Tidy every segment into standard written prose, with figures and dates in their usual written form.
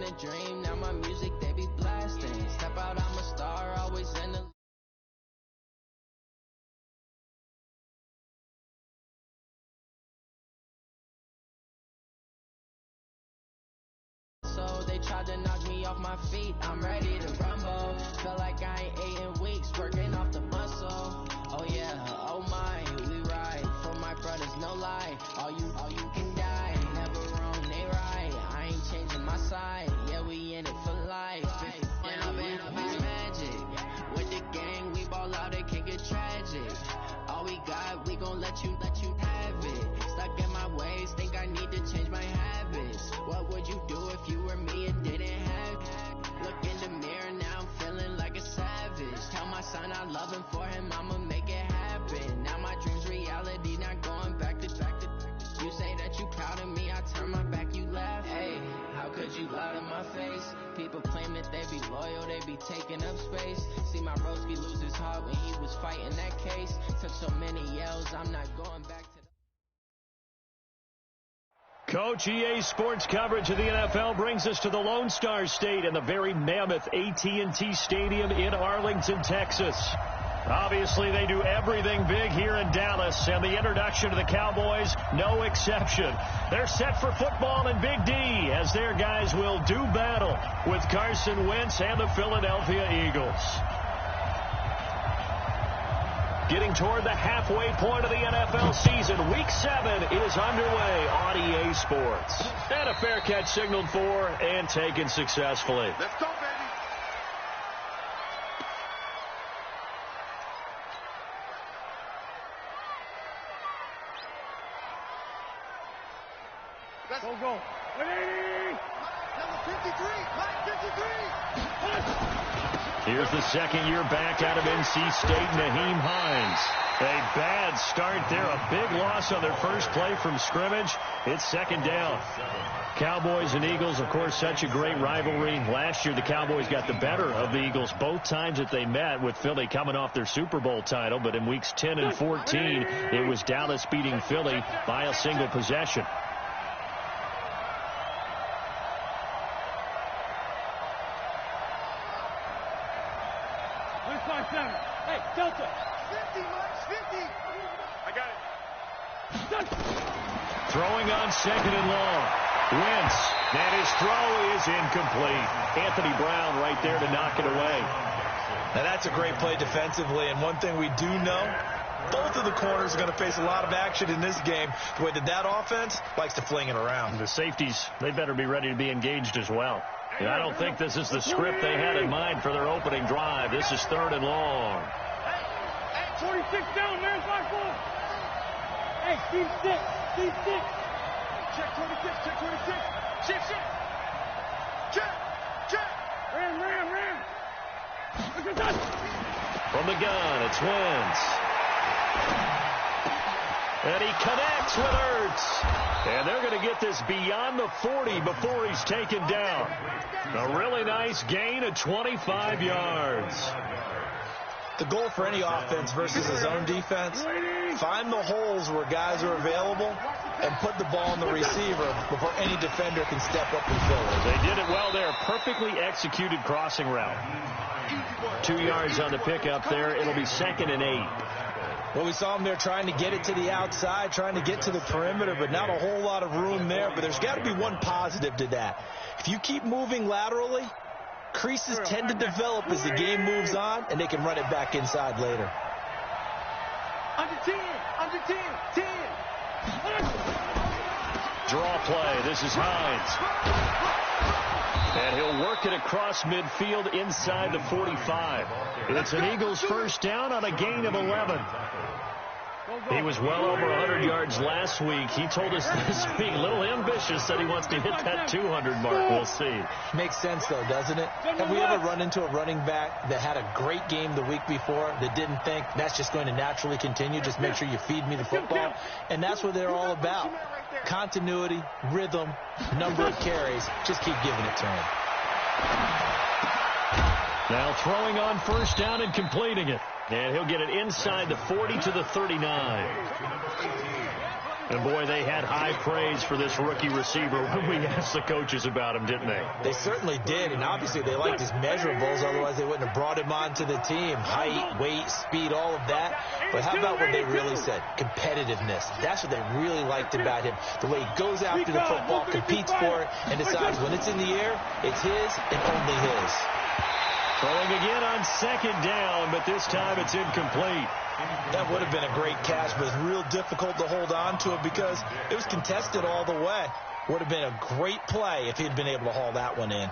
in a dream, now my music, they be blasting. Step out, I'm a star, always in the... So they tried to knock me off my feet, I'm ready to rumble. Feel like I ain't ate in weeks, working off the muscle. Oh yeah, oh my, we ride for my brothers, no lie. All you can die, never wrong, they right. I ain't changing my side, yeah, we in it for life. Yeah, I've been magic. With the gang, we ball out, it can get tragic. All we got, we gon' let you have it. Stuck in my ways, think I need to change my habits. What would you do if you were me and didn't have it? Look in the mirror, now I'm feeling like a savage. Tell my son I love him, for him I'ma make it happen. Now my dream's reality, not going back to. You say that you proud of me, I turn my back, you laugh. Hey, how could you lie to my face? People claim that they be loyal, they be taking up space. See my broski lose his heart when he was fighting that case. Took so many yells, I'm not going back to... Coach, EA Sports coverage of the NFL brings us to the Lone Star State and the very mammoth AT&T Stadium in Arlington, Texas. Obviously, they do everything big here in Dallas, and the introduction to the Cowboys, no exception. They're set for football in Big D as their guys will do battle with Carson Wentz and the Philadelphia Eagles. Getting toward the halfway point of the NFL season, Week 7 is underway on EA Sports. And a fair catch signaled for and taken successfully. Let's go, baby. Let's go. 180. Number 53. 53. Here's the second year back out of NC State, Naheem Hines. A bad start there, a big loss on their first play from scrimmage. It's second down. Cowboys and Eagles, of course, such a great rivalry. Last year, the Cowboys got the better of the Eagles both times that they met, with Philly coming off their Super Bowl title. But in weeks 10 and 14, it was Dallas beating Philly by a single possession. Hey, Delta. 50, Mike, 50. I got it. Throwing on second and long. Wentz, and his throw is incomplete. Anthony Brown right there to knock it away. Now that's a great play defensively, and one thing we do know, both of the corners are going to face a lot of action in this game. The way that offense likes to fling it around. The safeties, they better be ready to be engaged as well. And I don't think this is the script they had in mind for their opening drive. This is third and long. Hey, 26 down, man, 5-4. Hey, Steve 6. Check 26, check 26. Check. Ram. From the gun, it's Wentz. And he connects with Ertz. And they're going to get this beyond the 40 before he's taken down. A really nice gain of 25 yards. The goal for any offense versus his own defense, find the holes where guys are available and put the ball on the receiver before any defender can step up and fill it. They did it well there. Perfectly executed crossing route. 2 yards on the pickup there. It'll be 2nd and 8. Well, we saw him there trying to get it to the outside, trying to get to the perimeter, but not a whole lot of room there. But there's got to be one positive to that. If you keep moving laterally, creases tend to develop as the game moves on, and they can run it back inside later. Under 10. Draw play. This is Hines. And he'll work it across midfield inside the 45. It's an Eagles first down on a gain of 11. He was well over 100 yards last week. He told us this week, a little ambitious, that he wants to hit that 200 mark. We'll see. Makes sense, though, doesn't it? Have we ever run into a running back that had a great game the week before that didn't think that's just going to naturally continue? Just make sure you feed me the football. And that's what they're all about. Continuity, rhythm, number of carries. Just keep giving it to him. Now throwing on first down and completing it. And he'll get it inside the 40 to the 39. And, boy, they had high praise for this rookie receiver when we asked the coaches about him, didn't they? They certainly did, and obviously they liked his measurables. Otherwise, they wouldn't have brought him onto the team. Height, weight, speed, all of that. But how about what they really said? Competitiveness. That's what they really liked about him. The way he goes after the football, competes for it, and decides when it's in the air, it's his and only his. Throwing again on second down, but this time it's incomplete. That would have been a great catch, but it's real difficult to hold on to it because it was contested all the way. Would have been a great play if he'd been able to haul that one in.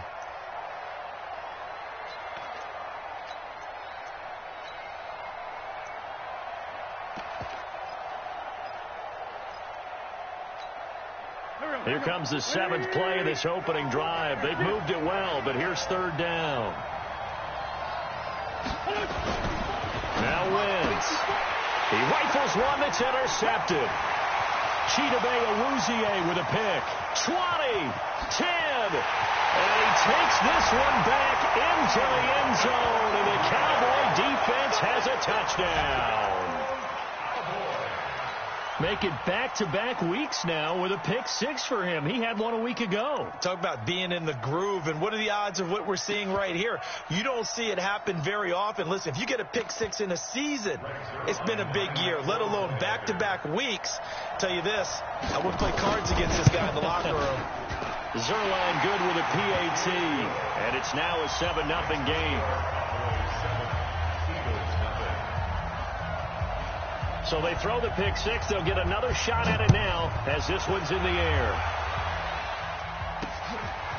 Here comes the seventh play of this opening drive. They've moved it well, but here's third down. Now wins. He rifles one that's intercepted. Chidobe Awuzie with a pick. 20, 10, and he takes this one back into the end zone, and the Cowboy defense has a touchdown. Make it back-to-back weeks now with a pick-6 for him. He had one a week ago. Talk about being in the groove, and what are the odds of what we're seeing right here? You don't see it happen very often. Listen, if you get a pick-6 in a season, it's been a big year, let alone back-to-back weeks. I'll tell you this, I wouldn't play cards against this guy in the locker room. Zerline good with a PAT, and it's now a 7-0 game. So they throw the pick-6. They'll get another shot at it now as this one's in the air.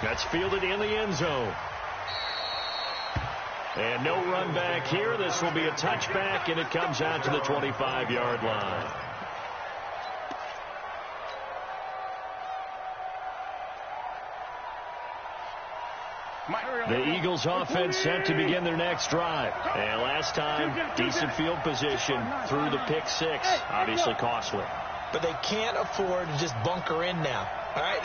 That's fielded in the end zone. And no run back here. This will be a touchback, and it comes out to the 25-yard line. The Eagles offense set to begin their next drive. And last time, decent field position through the pick-6. Obviously costly. But they can't afford to just bunker in now. All right,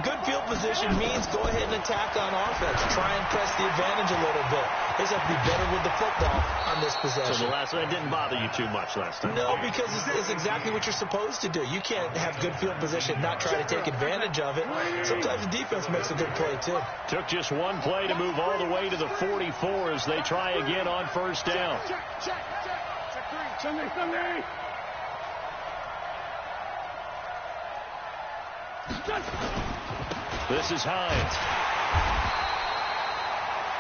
good field position means go ahead and attack on offense. Try and press the advantage a little bit. They just have to be better with the football on this possession. So the last one didn't bother you too much last time? No, because it's exactly what you're supposed to do. You can't have good field position and not try to take advantage of it. Sometimes the defense makes a good play, too. Took just one play to move all the way to the 44 as they try again on first down. Check. Sunday. This is Hines.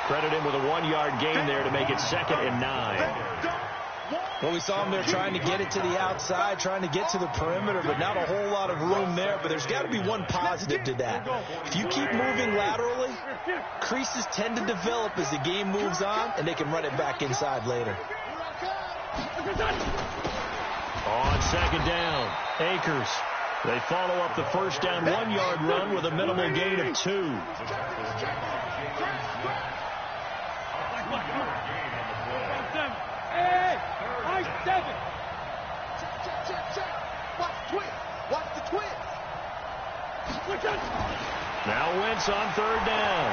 Credit him with a 1-yard gain there to make it 2nd and 9. Well, we saw him there trying to get it to the outside, trying to get to the perimeter, but not a whole lot of room there. But there's got to be one positive to that. If you keep moving laterally, creases tend to develop as the game moves on, and they can run it back inside later. On second down, Akers. They follow up the first down 1-yard run with a minimal gain of 2. Hey, 7. Check. Watch the twins. Now Wentz on third down.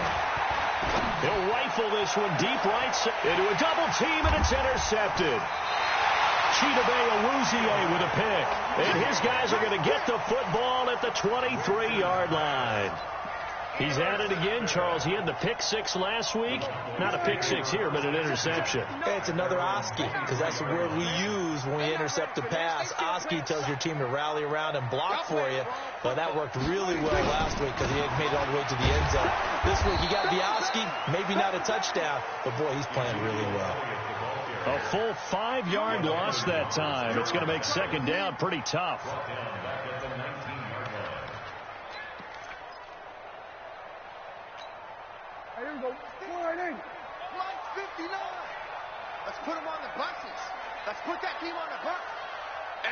He'll rifle this one deep right into a double team, and it's intercepted. Chidobe Awuzie with a pick. And his guys are going to get the football at the 23-yard line. He's at it again, Charles. He had the pick-6 last week. Not a pick-6 here, but an interception. It's another Oski, because that's the word we use when we intercept a pass. Oski tells your team to rally around and block for you. Well, that worked really well last week because he had made it all the way to the end zone. This week, he got the Oski, maybe not a touchdown, but, boy, he's playing really well. A full 5-yard loss that time. It's going to make second down pretty tough. Here we go. 4-8. Flight 59. Let's put them on the buses. Let's put that team on the bus.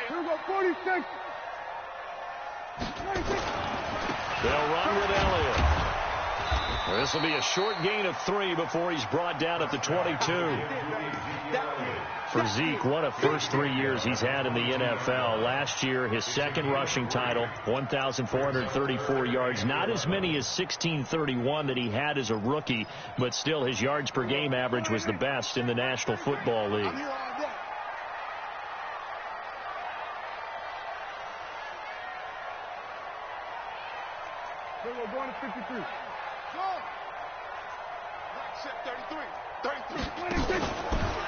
Here we go. 46. 46. They'll run with Elliott. This will be a short gain of 3 before he's brought down at the 22. For Zeke, what a first 3 years he's had in the NFL. Last year, his second rushing title, 1,434 yards. Not as many as 1,631 that he had as a rookie, but still his yards per game average was the best in the National Football League. 33. Set 33.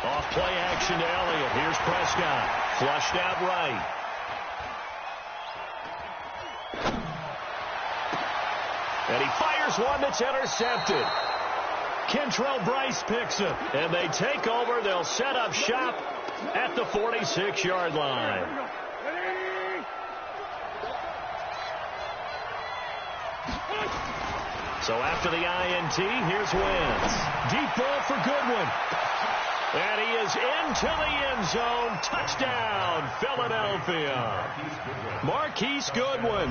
Off play action to Elliott. Here's Prescott. Flushed out right. And he fires one that's intercepted. Kentrell Bryce picks it. And they take over. They'll set up shop at the 46-yard line. So after the INT, here's Wentz. Deep ball for Goodwin. And he is into the end zone. Touchdown, Philadelphia. Marquise Goodwin,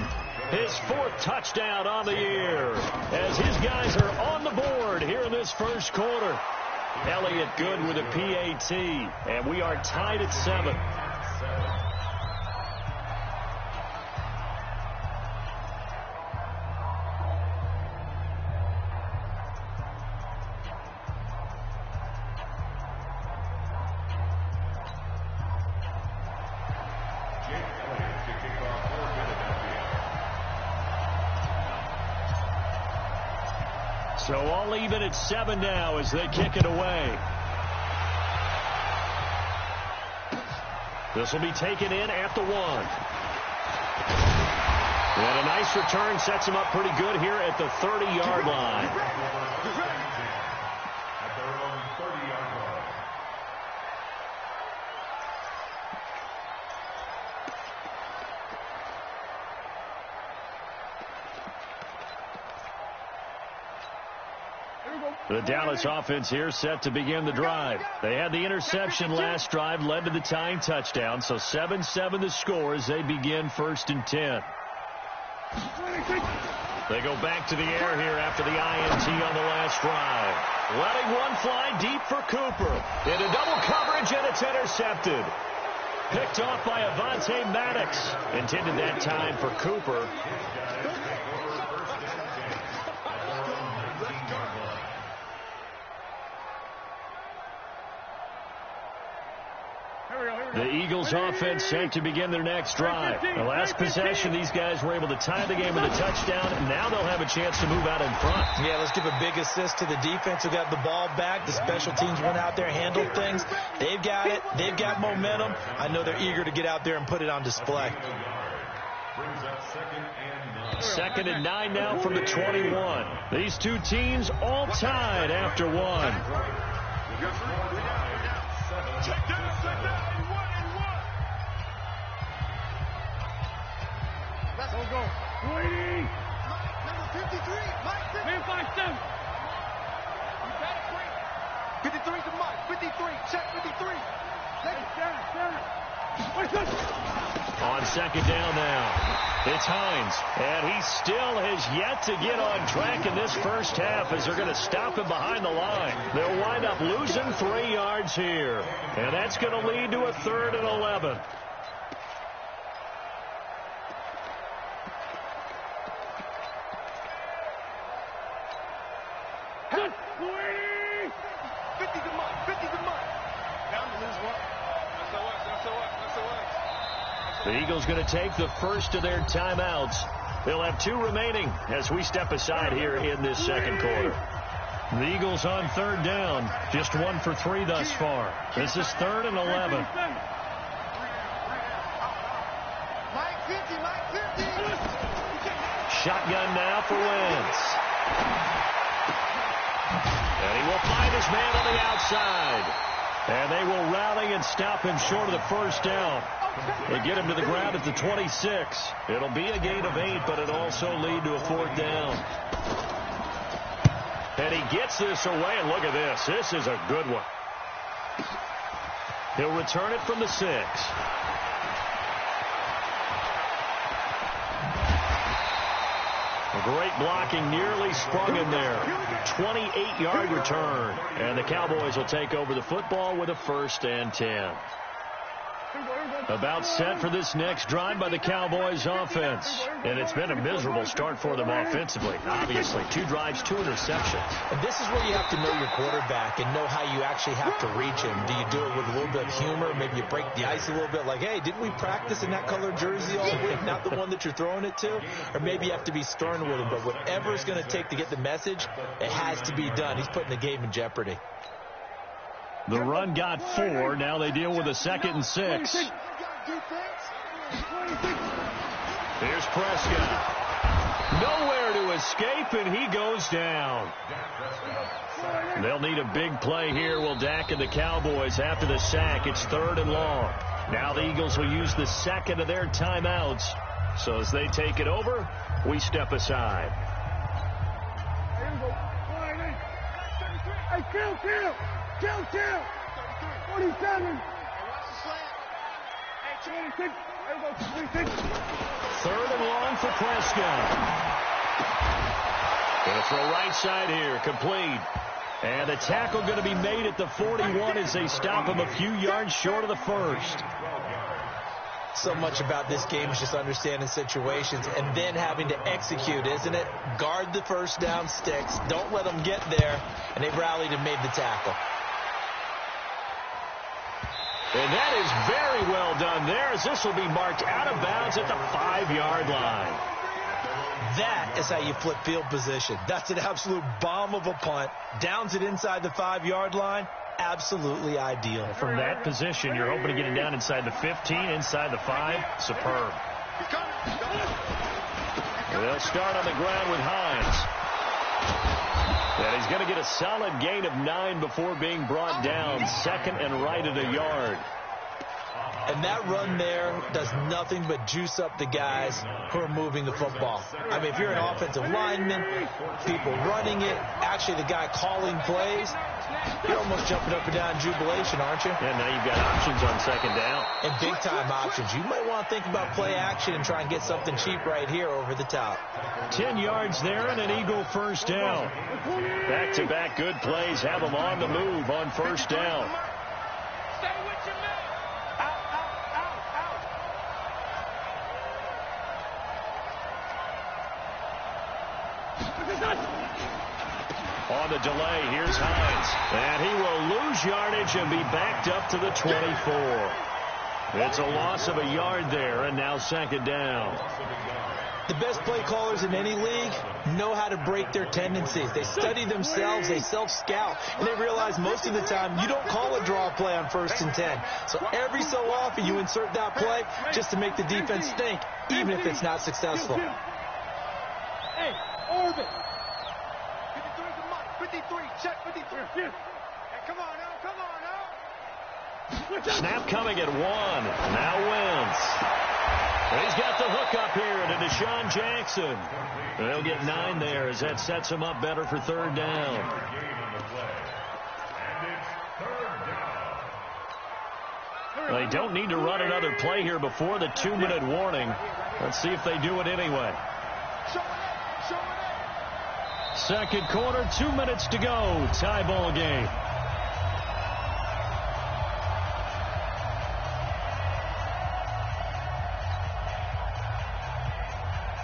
his 4th touchdown on the year, as his guys are on the board here in this first quarter. Elliott good with a PAT, and we are tied at 7. So all even at 7 now as they kick it away. This will be taken in at the 1. And a nice return sets him up pretty good here at the 30-yard line. At their own 30-yard line. The Dallas offense here set to begin the drive. They had the interception last drive, led to the tying touchdown. So 7-7 the score as they begin 1st and 10. They go back to the air here after the INT on the last drive. Letting one fly deep for Cooper. Into double coverage, and it's intercepted. Picked off by Avonte Maddox. Intended that time for Cooper. The Eagles offense set to begin their next drive. The last possession, these guys were able to tie the game with a touchdown, and now they'll have a chance to move out in front. Yeah, let's give a big assist to the defense who got the ball back. The special teams went out there, handled things. They've got it. They've got momentum. I know they're eager to get out there and put it on display. Second and 9 now from the 21. These two teams all tied after 1. Let's go. 20. Number 53, Mike. Man 5-7. You got it, Frank. 53 to Mike. 53. Check 53. On second down now, it's Hines, and he still has yet to get on track in this first half as they're going to stop him behind the line. They'll wind up losing 3 yards here, and that's going to lead to a 3rd and 11. The Eagles going to take the first of their timeouts. They'll have 2 remaining as we step aside here in this second quarter. The Eagles on 3rd down, just 1 for 3 thus far. This is 3rd and 11. Shotgun now for Wentz. And he will find his man on the outside. And they will rally and stop him short of the first down. They get him to the ground at the 26. It'll be a gain of 8, but it'll also lead to a 4th down. And he gets this away, and look at this. This is a good one. He'll return it from the 6. Great blocking, nearly sprung him there. 28-yard return. And the Cowboys will take over the football with a 1st and 10. About set for this next drive by the Cowboys offense. And it's been a miserable start for them offensively. Obviously, 2 drives, 2 interceptions. And this is where you have to know your quarterback and know how you actually have to reach him. Do you do it with a little bit of humor? Maybe you break the ice a little bit like, hey, didn't we practice in that colored jersey all week? Not the one that you're throwing it to? Or maybe you have to be stern with him. But whatever it's going to take to get the message, it has to be done. He's putting the game in jeopardy. The run got 4. Now they deal with a 2nd and 6. Here's Prescott. Nowhere to escape, and he goes down. They'll need a big play here, will Dak and the Cowboys after the sack. It's 3rd and long. Now the Eagles will use the 2nd of their timeouts. So as they take it over, we step aside. Hey, kill! 47. Hey, 26. There we go, 26. 3rd and long for Prescott. Going to throw right side here, complete. And the tackle going to be made at the 41 as they stop him a few yards short of the first. So much about this game is just understanding situations and then having to execute, isn't it? Guard the first down sticks. Don't let them get there. And they've rallied and made the tackle. And that is very well done there, as this will be marked out of bounds at the 5-yard line. That is how you flip field position. That's an absolute bomb of a punt. Downs it inside the 5-yard line. Absolutely ideal. From that position, you're hoping to get it down inside the 15, inside the 5. Superb. They'll start on the ground with Hines. And he's going to get a solid gain of 9 before being brought down. 2nd and right at a yard. And that run there does nothing but juice up the guys who are moving the football. I mean, if you're an offensive lineman, people running it, actually the guy calling plays, you're almost jumping up and down in jubilation, aren't you? And now you've got options on 2nd down. And big-time options. You might want to think about play action and try and get something cheap right here over the top. 10 yards there and an Eagle first down. Back-to-back good plays have them on the move on first down. On the delay, here's Hines. And he will lose yardage and be backed up to the 24. It's a loss of a yard there, and now 2nd down. The best play callers in any league know how to break their tendencies. They study themselves, they self-scout, and they realize most of the time you don't call a draw play on 1st and 10. So every so often you insert that play just to make the defense think, even if it's not successful. Hey, orbit. 53, check 53. Hey, come on now. Snap coming at 1. Now Wentz. He's got the hook up here to Deshaun Jackson. They'll get 9 there as that sets him up better for 3rd down. They don't need to run another play here before the 2-minute warning. Let's see if they do it anyway. 2nd quarter, 2 minutes to go. Tie ball game.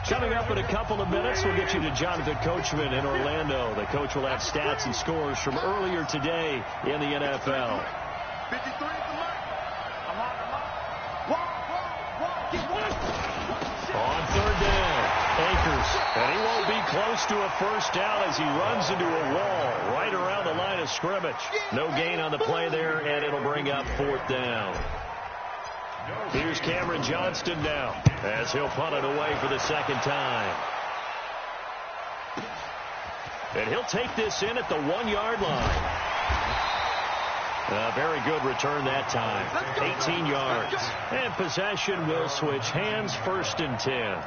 Coming up in a couple of minutes, we'll get you to Jonathan Coachman in Orlando. The coach will have stats and scores from earlier today in the NFL. 53 at the mark. I'm on. On 3rd down, Akers. And he won't be close to a first down as he runs into a wall right around the line of scrimmage. No gain on the play there, and it'll bring up 4th down. Here's Cameron Johnston now as he'll punt it away for the 2nd time. And he'll take this in at the 1-yard line. A very good return that time. 18 yards. And possession will switch hands, 1st and 10.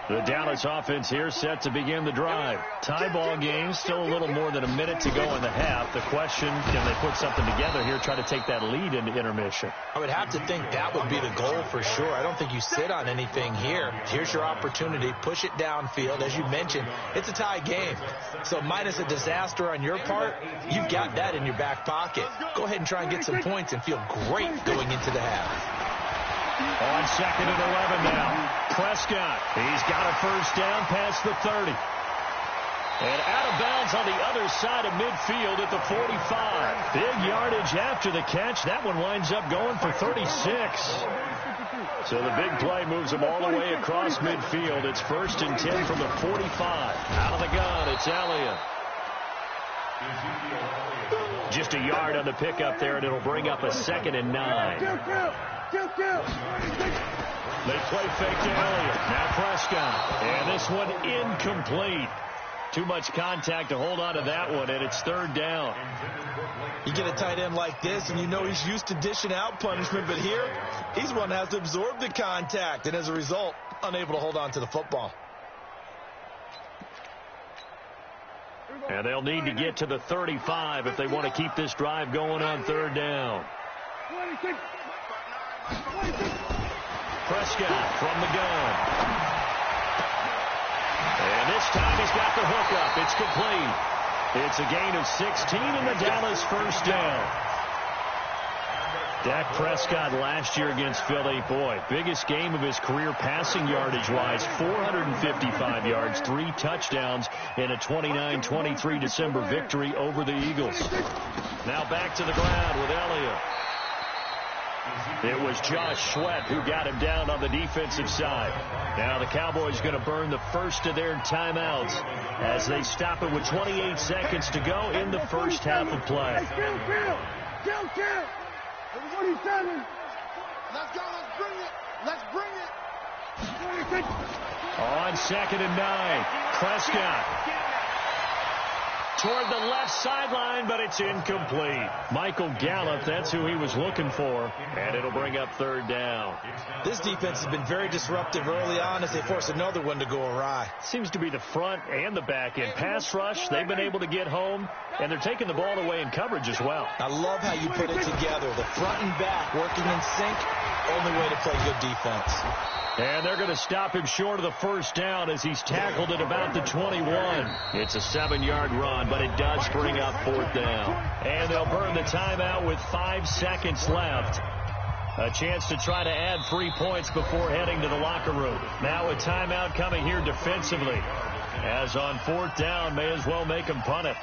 The Dallas offense here set to begin the drive. Tie ball game, still a little more than a minute to go in the half. The question, can they put something together here, try to take that lead into intermission? I would have to think that would be the goal for sure. I don't think you sit on anything here. Here's your opportunity. Push it downfield. As you mentioned, it's a tie game. So minus a disaster on your part, you've got that in your back pocket. Go ahead and try and get some points and feel great going into the half. On 2nd and 11 now. Prescott, he's got a first down past the 30. And out of bounds on the other side of midfield at the 45. Big yardage after the catch. That one winds up going for 36. So the big play moves them all the way across midfield. It's 1st and 10 from the 45. Out of the gun, it's Elliott. Just a yard on the pickup there, and it'll bring up a 2nd and 9. They play fake to Elliott. Now Prescott. And this one incomplete. Too much contact to hold on to that one, and it's 3rd down. You get a tight end like this, and you know he's used to dishing out punishment, but here, he's one that has to absorb the contact, and as a result, unable to hold on to the football. And they'll need to get to the 35 if they want to keep this drive going on 3rd down. Prescott from the gun. And this time he's got the hook up. It's complete. It's a gain of 16 and the Dallas first down. Dak Prescott last year against Philly, boy, biggest game of his career passing yardage-wise, 455 yards, 3 touchdowns in a 29-23 December victory over the Eagles. Now back to the ground with Elliott. It was Josh Sweat who got him down on the defensive side. Now the Cowboys going to burn the first of their timeouts as they stop it with 28 seconds to go in the first half of play. Count. 27. Let's go. Let's bring it. 26. On 2nd and 9, Prescott toward the left sideline, but it's incomplete. Michael Gallup, that's who he was looking for, and it'll bring up 3rd down. This defense has been very disruptive early on as they force another one to go awry. Seems to be the front and the back end. Pass rush, they've been able to get home, and they're taking the ball away in coverage as well. I love how you put it together. The front and back working in sync, only way to play good defense. And they're going to stop him short of the first down as he's tackled at about the 21. It's a 7-yard run, but it does bring up 4th down. And they'll burn the timeout with 5 seconds left. A chance to try to add 3 points before heading to the locker room. Now a timeout coming here defensively. As on 4th down, may as well make him punt it.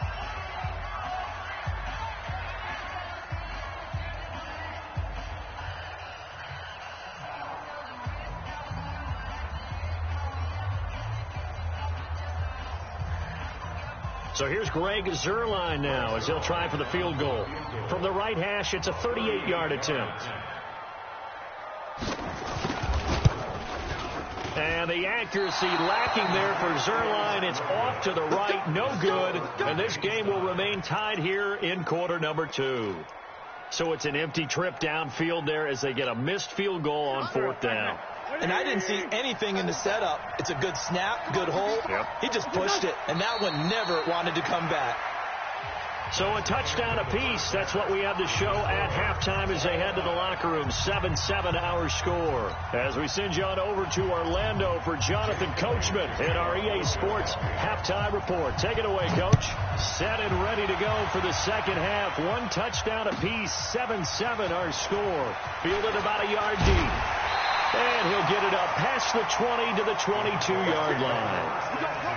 So here's Greg Zuerlein now as he'll try for the field goal. From the right hash, it's a 38-yard attempt. And the accuracy lacking there for Zuerlein. It's off to the right, no good. And this game will remain tied here in quarter number 2. So it's an empty trip downfield there as they get a missed field goal on 4th down. And I didn't see anything in the setup. It's a good snap, good hold. Yep. He just pushed it, and that one never wanted to come back. So a touchdown apiece. That's what we have to show at halftime as they head to the locker room. 7-7 our score. As we send you on over to Orlando for Jonathan Coachman in our EA Sports halftime report. Take it away, Coach. Set and ready to go for the second half. 1 touchdown apiece. 7-7 our score. Fielded about a yard deep. And he'll get it up past the 20 to the 22-yard line.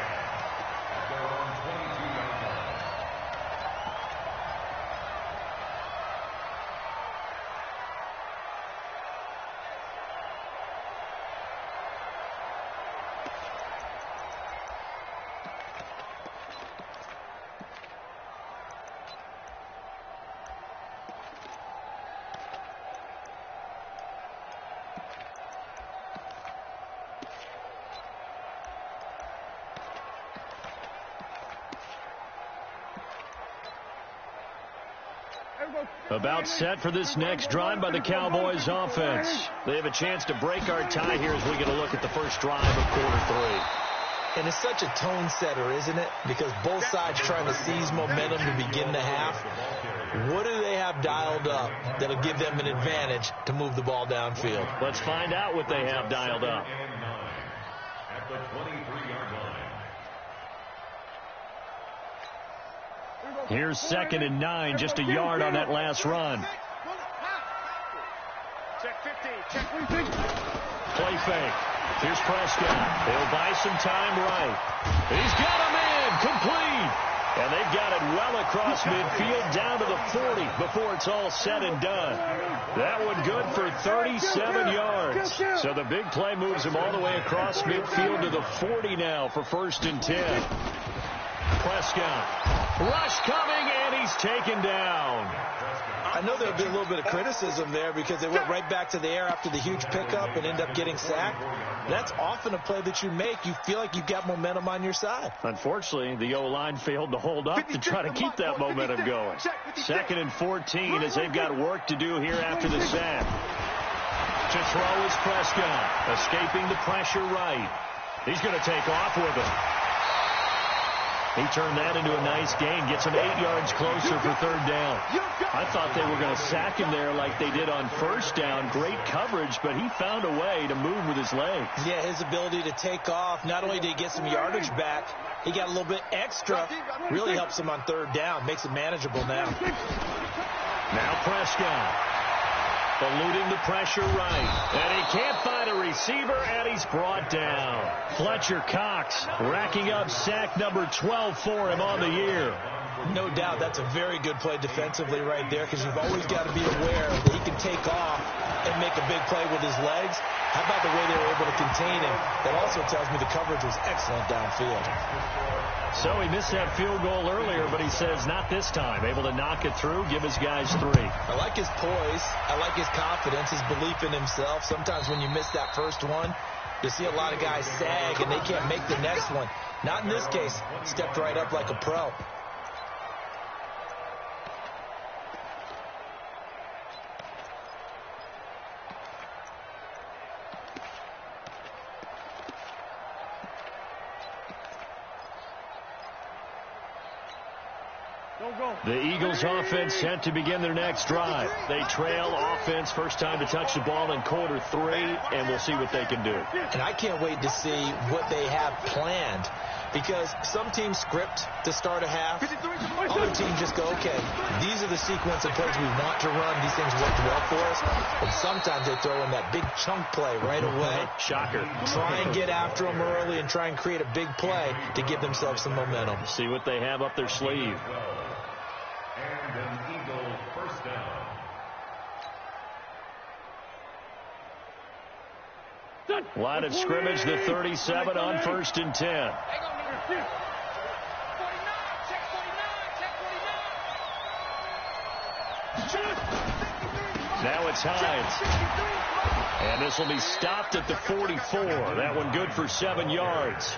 About set for this next drive by the Cowboys offense. They have a chance to break our tie here as we get a look at the first drive of quarter 3. And it's such a tone setter, isn't it? Because both sides trying to seize momentum to begin the half. What do they have dialed up that'll give them an advantage to move the ball downfield? Let's find out what they have dialed up. At the 23-yard line. Here's 2nd and 9, just a yard on that last run. Check 50. Check 50. Play fake. Here's Prescott. They'll buy some time right. He's got him in. Complete. And they've got it well across midfield down to the 40 before it's all said and done. That one good for 37 yards. So the big play moves him all the way across midfield to the 40 now for 1st and 10. Prescott. Rush coming, and he's taken down. I know there'll be a little bit of criticism there because they went right back to the air after the huge pickup and end up getting sacked. That's often a play that you make. You feel like you've got momentum on your side. Unfortunately, the O-line failed to hold up to try to keep that momentum going. 2nd and 14 as they've got work to do here after the sack. To throw is Prescott, escaping the pressure right. He's going to take off with it. He turned that into a nice gain, gets him 8 yards closer for 3rd down. I thought they were going to sack him there like they did on 1st down. Great coverage, but he found a way to move with his legs. Yeah, his ability to take off, not only did he get some yardage back, he got a little bit extra. Really helps him on 3rd down, makes it manageable now. Now Prescott. Eluding the pressure right. And he can't find a receiver, and he's brought down. Fletcher Cox racking up sack number 12 for him on the year. No doubt that's a very good play defensively right there because you've always got to be aware that he can take off and make a big play with his legs. How about the way they were able to contain him? That also tells me the coverage was excellent downfield. So he missed that field goal earlier, but he says not this time. Able to knock it through, give his guys 3. I like his poise. I like his confidence, his belief in himself. Sometimes when you miss that first one, you see a lot of guys sag and they can't make the next one. Not in this case. Stepped right up like a pro. The Eagles offense set to begin their next drive. They trail offense, first time to touch the ball in quarter 3, and we'll see what they can do. And I can't wait to see what they have planned because some teams script to start a half. Other teams just go, okay, these are the sequence of plays we want to run. These things worked well for us. And sometimes they throw in that big chunk play right away. Shocker. Try and get after them early and try and create a big play to give themselves some momentum. See what they have up their sleeve. And an Eagle 1st down. Line of scrimmage, the 37 on 1st and 10. Now it's Hines. And this will be stopped at the 44. That one good for 7 yards.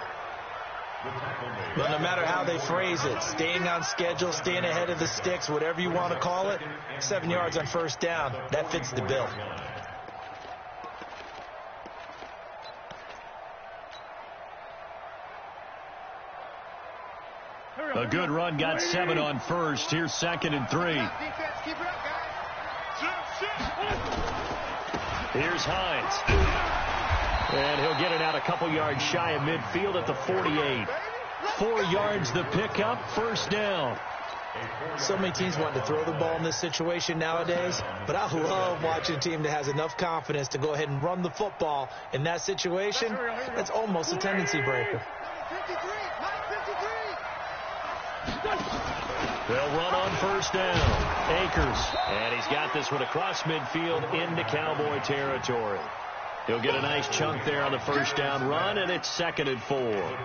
But no matter how they phrase it, staying on schedule, staying ahead of the sticks, whatever you want to call it, 7 yards on 1st down, that fits the bill. A good run, got 7 on 1st. Here's 2nd and 3. Here's Hines. And he'll get it out a couple yards shy of midfield at the 48. 4 yards the pickup, 1st down. So many teams want to throw the ball in this situation nowadays, but I love watching a team that has enough confidence to go ahead and run the football in that situation. That's almost a tendency breaker. They'll run on 1st down. Akers. And he's got this one across midfield into Cowboy territory. He'll get a nice chunk there on the 1st down run, and it's 2nd and 4.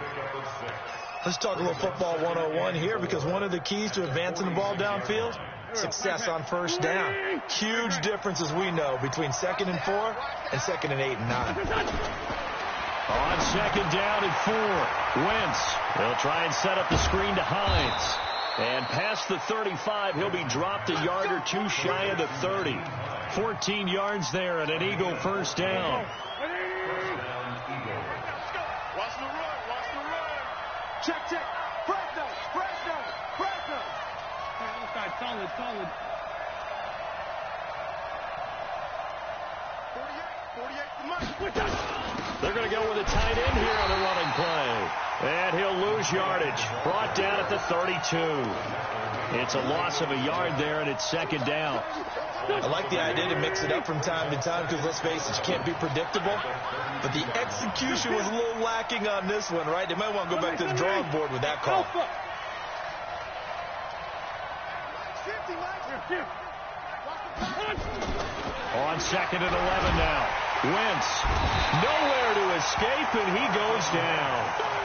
Let's talk a little football 101 here because one of the keys to advancing the ball downfield, success on 1st down. Huge difference, as we know, between 2nd and 4 and 2nd and 8 and 9. On 2nd down and 4, Wentz. They'll try and set up the screen to Hines. And past the 35, he'll be dropped a yard or two shy of the 30. 14 yards there and an Eagle first down. Watch the run. Watch the run. Check. Fresno. Outside, solid. 48 for money. They're going to go with a tight end here on the running play. And he'll lose yardage. Brought down at the 32. It's a loss of a yard there, and it's second down. I like the idea to mix it up from time to time because, let's face it, you can't be predictable. But the execution was a little lacking on this one, right? They might want to go back to the drawing board with that call. On second and 11 now. Wentz nowhere to escape, and he goes down.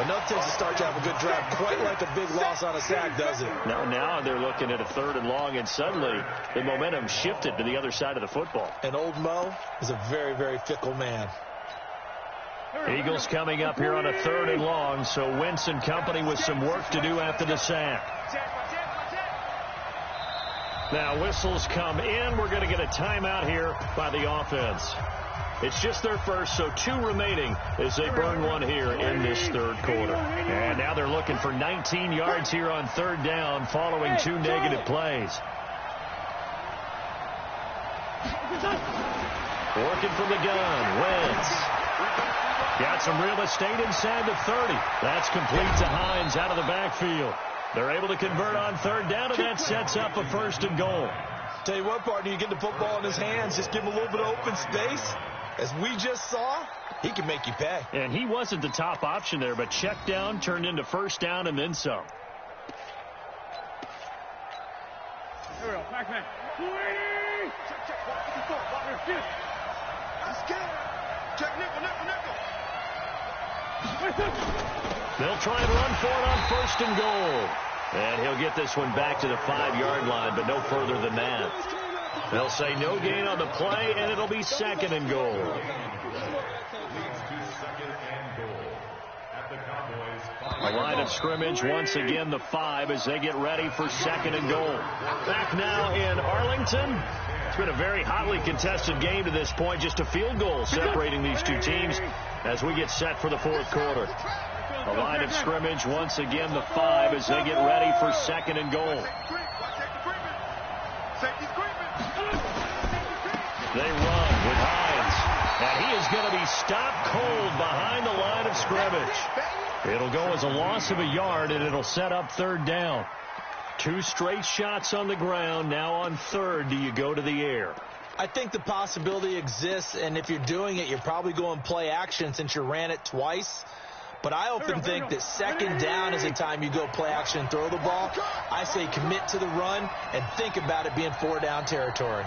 Enough takes to start to have a good drive. Quite like a big loss on a sack, does it? Now they're looking at a third and long, and suddenly the momentum shifted to the other side of the football. And old Mo is a very, very fickle man. Eagles coming up here on a third and long, so Wentz and company with some work to do after the sack. Now whistles come in. We're going to get a timeout here by the offense. It's just their first, so 2 remaining as they burn one here in this third quarter. And now they're looking for 19 yards here on third down following 2 negative plays. Working from the gun, Wentz. Got some real estate inside the 30. That's complete to Hines out of the backfield. They're able to convert on third down, and that sets up a first and goal. Tell you what, partner, you get the football in his hands, just give him a little bit of open space. As we just saw, he can make you pay. And he wasn't the top option there, but check down turned into first down and then some. Here we go. Back. Check. 154. He's scared. Check nickel. They'll try and run for it on first and goal. And he'll get this one back to the 5-yard line, but no further than that. They'll say no gain on the play, and it'll be second and goal. The line of scrimmage, once again, the 5 as they get ready for second and goal. Back now in Arlington. It's been a very hotly contested game to this point. Just a field goal separating these two teams as we get set for the fourth quarter. The line of scrimmage, once again, the 5 as they get ready for second and goal. They run with Hines, and he is going to be stopped cold behind the line of scrimmage. It'll go as a loss of a yard, and it'll set up third down. 2 straight shots on the ground. Now on third, do you go to the air? I think the possibility exists, and if you're doing it, you're probably going play action since you ran it twice. But I often think that second down is the time you go play action and throw the ball. I say commit to the run and think about it being 4-down territory.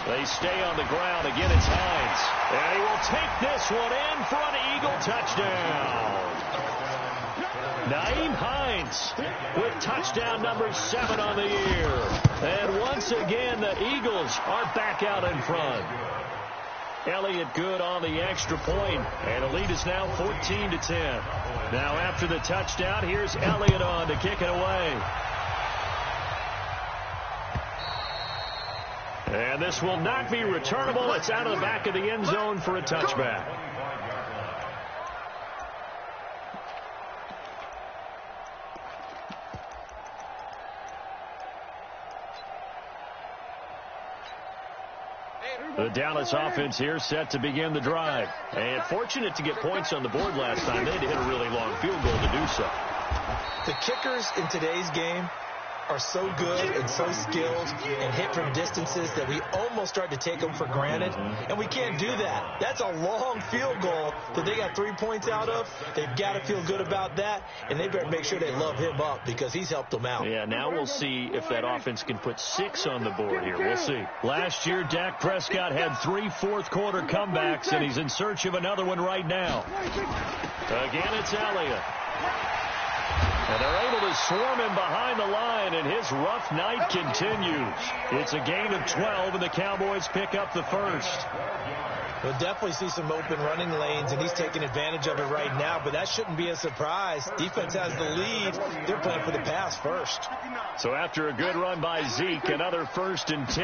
They stay on the ground. Again, it's Hines. And he will take this one in for an Eagle touchdown. Nyheim Hines with touchdown number 7 on the year. And once again, the Eagles are back out in front. Elliott good on the extra point, and the lead is now 14-10. Now after the touchdown, here's Elliott on to kick it away. And this will not be returnable. It's out of the back of the end zone for a touchback. The Dallas offense here set to begin the drive. And fortunate to get points on the board last time. They had to hit a really long field goal to do so. The kickers in today's game are so good and so skilled and hit from distances that we almost start to take them for granted. And we can't do that. That's a long field goal that they got 3 points out of. They've got to feel good about that, and they better make sure they love him up because he's helped them out. Yeah, now we'll see if that offense can put 6 on the board here. We'll see. Last year, Dak Prescott had 3 fourth-quarter comebacks, and he's in search of another one right now. Again, it's Elliott. And they're able to swarm him behind the line, and his rough night continues. It's a gain of 12, and the Cowboys pick up the first. We'll definitely see some open running lanes, and he's taking advantage of it right now, but that shouldn't be a surprise. Defense has the lead. They're playing for the pass first. So after a good run by Zeke, another 1st and 10.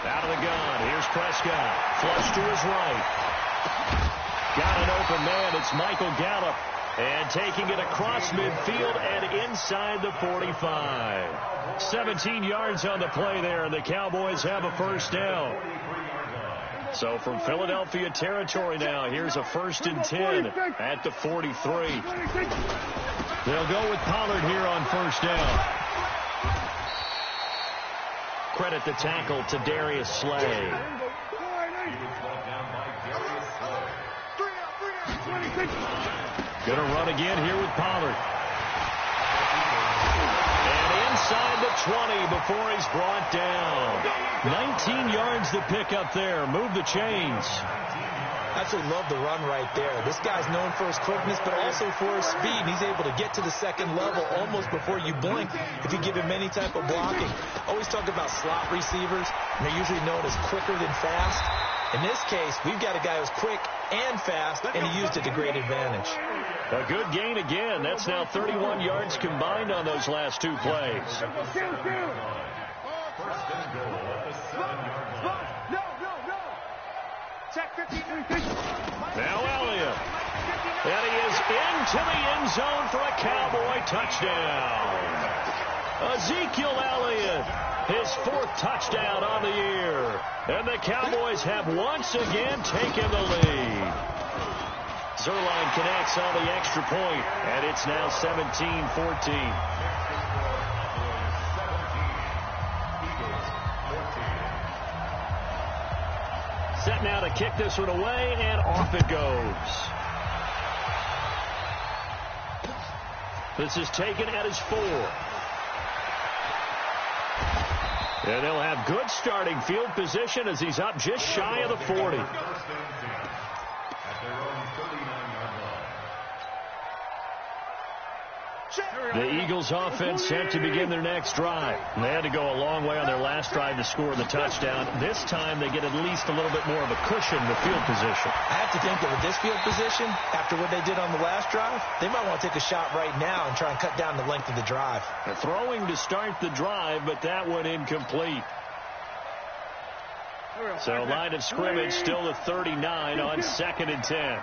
Out of the gun. Here's Prescott. Flush to his right. Got an open man. It's Michael Gallup. And taking it across midfield and inside the 45. 17 yards on the play there, and the Cowboys have a 1st down. So from Philadelphia territory now, here's a 1st and 10 at the 43. They'll go with Pollard here on 1st down. Credit the tackle to Darius Slay. Gonna run again here with Pollard. And inside the 20 before he's brought down. 19 yards to pick up there. Move the chains. Absolutely love the run right there. This guy's known for his quickness, but also for his speed. He's able to get to the second level almost before you blink if you give him any type of blocking. Always talk about slot receivers, and they're usually known as quicker than fast. In this case, we've got a guy who's quick and fast, and he used it to great advantage. A good gain again. That's now 31 yards combined on those last 2 plays. Now Elliott. And he is into the end zone for a Cowboy touchdown. Ezekiel Elliott, his 4th touchdown on the year. And the Cowboys have once again taken the lead. Zerline connects on the extra point, and it's now 17-14. Set now to kick this one away, and off it goes. This is taken at his 4. And they'll have good starting field position as he's up just shy of the 40. The Eagles offense set to begin their next drive. They had to go a long way on their last drive to score the touchdown. This time they get at least a little bit more of a cushion with field position. I have to think that with this field position, after what they did on the last drive, they might want to take a shot right now and try and cut down the length of the drive. They're throwing to start the drive, but that one incomplete. So line of scrimmage still at 39 on 2nd and 10.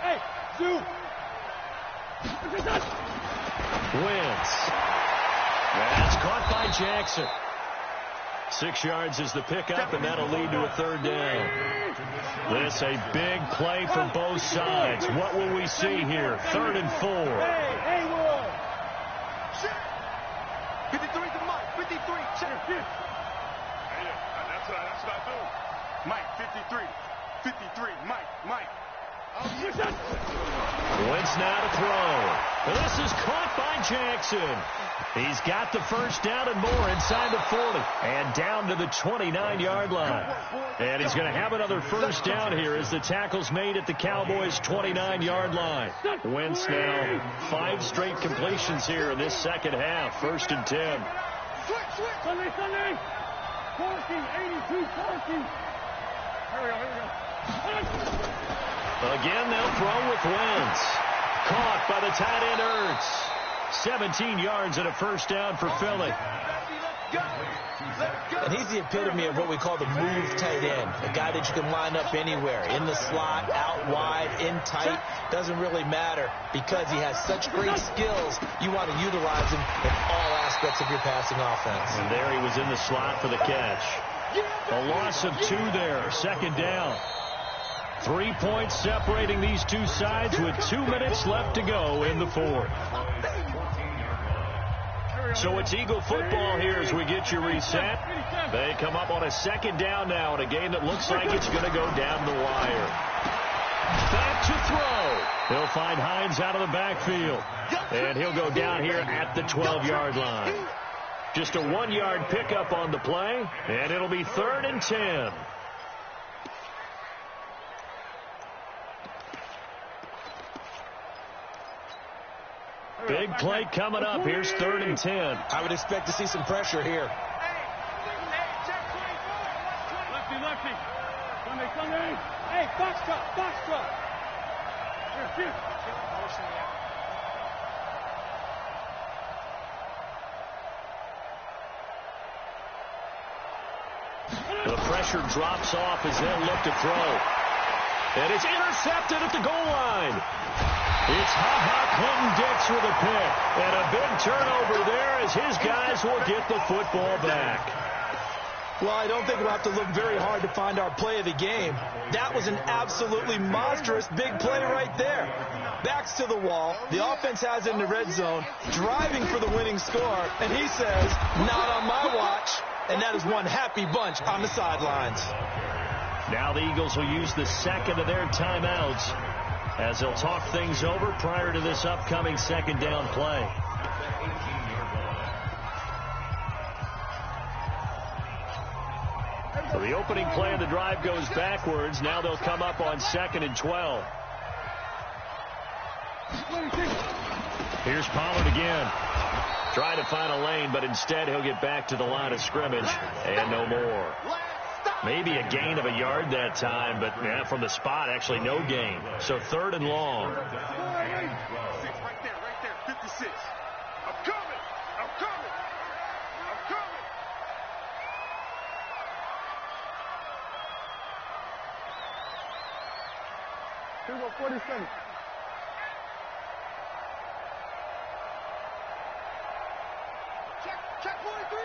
Hey, Zoo. Wentz. That's caught by Jackson. 6 yards is the pickup, and that'll lead to a 3rd down. This a big play for both sides. What will we see here? 3rd and 4. Hey, Will. 53 to Mike. 53. Check. That's what I do. Mike, 53. 53. Mike. Wentz now to throw. This is caught by Jackson. He's got the 1st down and more inside the 40. And down to the 29-yard line. And he's going to have another 1st down here as the tackle's made at the Cowboys' 29-yard line. Wentz now 5 straight completions here in this second half. 1st and 10. Sunday. 82-14. Here we go. Again, they'll throw with Wentz. Caught by the tight end Ertz. 17 yards and a 1st down for Philly. And he's the epitome of what we call the move tight end. A guy that you can line up anywhere. In the slot, out wide, in tight. Doesn't really matter because he has such great skills. You want to utilize him in all aspects of your passing offense. And there he was in the slot for the catch. A loss of 2 there. 2nd down. 3 points separating these two sides with 2 minutes left to go in the 4th. So it's Eagle football here as we get you reset. They come up on a 2nd down now in a game that looks like it's going to go down the wire. Back to throw. They'll find Hines out of the backfield. And he'll go down here at the 12-yard line. Just a 1-yard pickup on the play, and it'll be 3rd and 10. Big play coming up. Here's 3rd and 10. I would expect to see some pressure here. Lefty. Sunday. Hey, box truck. Here. The pressure drops off as they'll look to throw. And it's intercepted at the goal line. It's Clinton-Dix with a pick. And a big turnover there as his guys will get the football back. Well, I don't think we'll have to look very hard to find our play of the game. That was an absolutely monstrous big play right there. Backs to the wall. The offense has it in the red zone, driving for the winning score. And he says, not on my watch. And that is one happy bunch on the sidelines. Now the Eagles will use the second of their timeouts as they'll talk things over prior to this upcoming 2nd down play. So the opening play of the drive goes backwards. Now they'll come up on 2nd and 12. Here's Pollard again. Trying to find a lane, but instead he'll get back to the line of scrimmage and no more. Maybe a gain of a yard that time, but yeah, from the spot, actually no gain. So 3rd and long. Right there, 56. I'm coming. Here we go, 47. Check 43.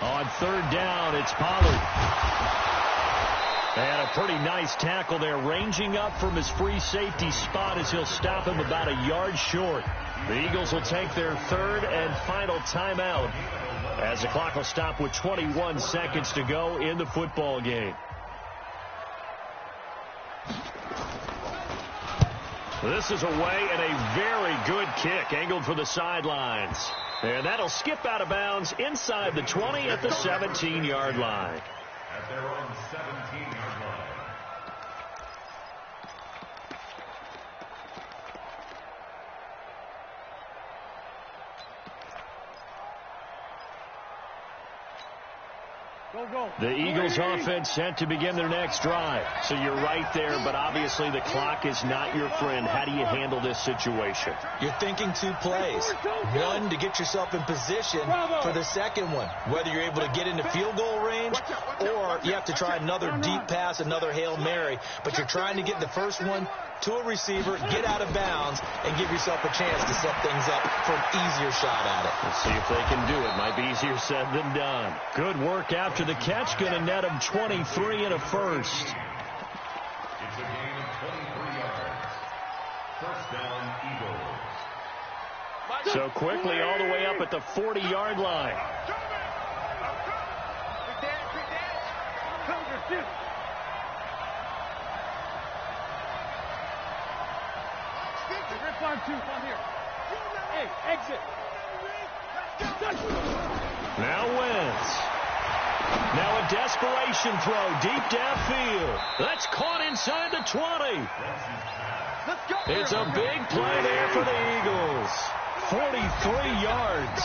On 3rd down, it's Pollard. And a pretty nice tackle there, ranging up from his free safety spot as he'll stop him about a yard short. The Eagles will take their 3rd and final timeout as the clock will stop with 21 seconds to go in the football game. This is away and a very good kick angled for the sidelines. And that'll skip out of bounds inside the 20 at the 17-yard line. At their own 17-yard line. The Eagles offense set to begin their next drive. So you're right there, but obviously the clock is not your friend. How do you handle this situation? You're thinking 2 plays. One, to get yourself in position for the second one, whether you're able to get into field goal range or you have to try another deep pass, another Hail Mary. But you're trying to get the first one to a receiver, get out of bounds, and give yourself a chance to set things up for an easier shot at it. Let's see if they can do it. Might be easier said than done. Good work after the catch. Going to net him 23 and a first. It's a gain of 23 yards. First down, Eagles. So quickly all the way up at the 40-yard line. Hey, exit. Now Wentz. Now a desperation throw deep downfield. That's caught inside the 20. It's a big play there for the Eagles. 43 yards.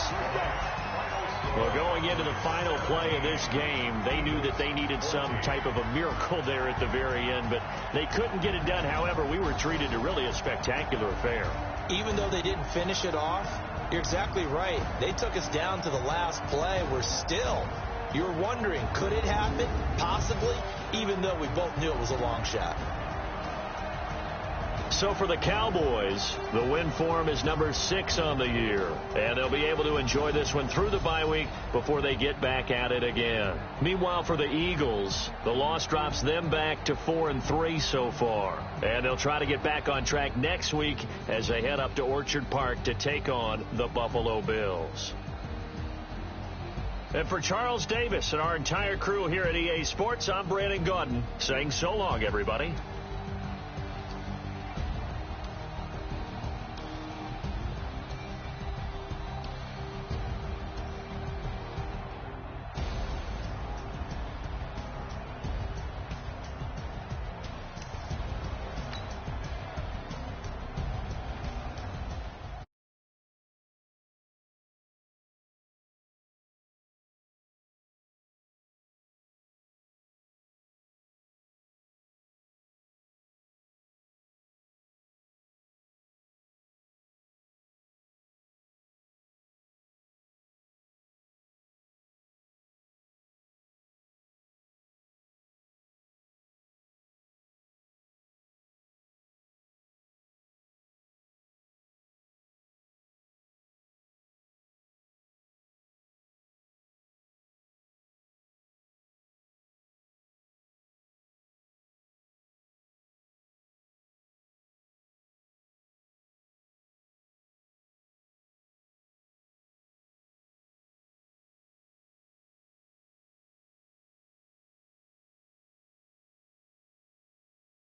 Well, going into the final play of this game, they knew that they needed some type of a miracle there at the very end, but they couldn't get it done. However, we were treated to really a spectacular affair. Even though they didn't finish it off, you're exactly right. They took us down to the last play. You're wondering, could it happen? Possibly, even though we both knew it was a long shot. So for the Cowboys, the win form is number 6 on the year. And they'll be able to enjoy this one through the bye week before they get back at it again. Meanwhile, for the Eagles, the loss drops them back to 4-3 so far. And they'll try to get back on track next week as they head up to Orchard Park to take on the Buffalo Bills. And for Charles Davis and our entire crew here at EA Sports, I'm Brandon Gaudin saying so long, everybody.